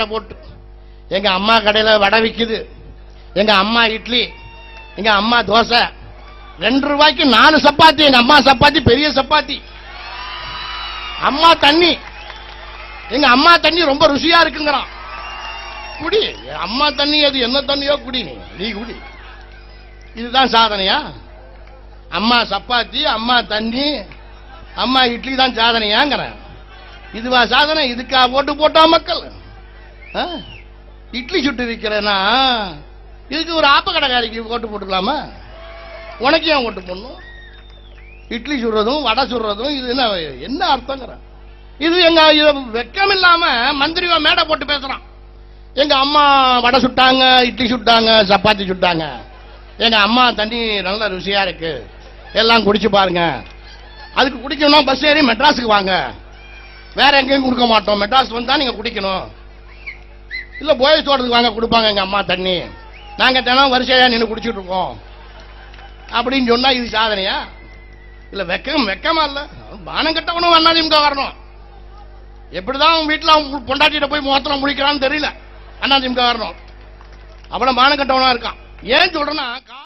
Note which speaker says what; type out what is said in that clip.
Speaker 1: போட்டு எங்க அம்மா கடையில வடை விக்குது, எங்க அம்மா இட்லி, எங்க அம்மா தோசை. 2 ரூபாய்க்கு 4 சப்பாத்தி. எங்க அம்மா சப்பாத்தி பெரிய சப்பாத்தி. அம்மா தண்ணி, எங்க அம்மா தண்ணி ரொம்ப ருசியா இருக்குங்கிறான். குடி அம்மா தண்ணி, அது என்ன தண்ணியோ குடி, நீ குடி. இதுதான் சாதனையா? அம்மா சப்பாத்தி, அம்மா தண்ணி, அம்மா இட்லி தான் சாதனையாங்கிற? இதுவா சாதனை? இதுக்கா ஓட்டு போட்டா மக்கள்? இட்லி சுட்டு விற்கிறேன்னா இதுக்கு ஒரு ஆப்ப கடைக்காரிக்கு ஓட்டு போட்டுக்கலாமா? உனக்கு ஏன் ஓட்டு போடணும்? இட்லி சுடுறதும் வடை சுடுறதும் இது என்ன அர்த்தங்கிற? இது எங்க வெக்கம் இல்லாம மந்திரிவா மேடை போட்டு பேசுறான். எங்க அம்மா வடை சுட்டாங்க, இட்லி சுட்டாங்க, சப்பாத்தி சுட்டாங்க, எங்க அம்மா தண்ணி நல்ல ருசியா இருக்கு, எல்லாம் குடிச்சு பாருங்க. அதுக்கு குடிக்கணும் பஸ் ஏறி மெட்ராஸுக்கு வாங்க, வேற எங்கேயும் கொடுக்க மாட்டோம், மெட்ராஸ் வந்தா நீங்க குடிக்கணும். இல்ல போயஸ் தோட்டத்துக்கு வாங்க, கொடுப்பாங்க எங்க அம்மா தண்ணி, நாங்க தினம் வரிசையா நின்று குடிச்சிட்டு இருக்கோம் அப்படின்னு சொன்னா இது சாதனையா? இல்ல வெக்கமா இல்ல? பானம் கட்டவனும் அண்ணாதிமுக வரணும். எப்படிதான் வீட்டுல பொண்டாட்டிட்ட போய் முகத்துல முடிக்கிறான்னு தெரியல. அண்ணாதிமுக வரணும். அவ்வளவு பானம் கட்டவனா இருக்கான். ஏன் சொல்றேன்னா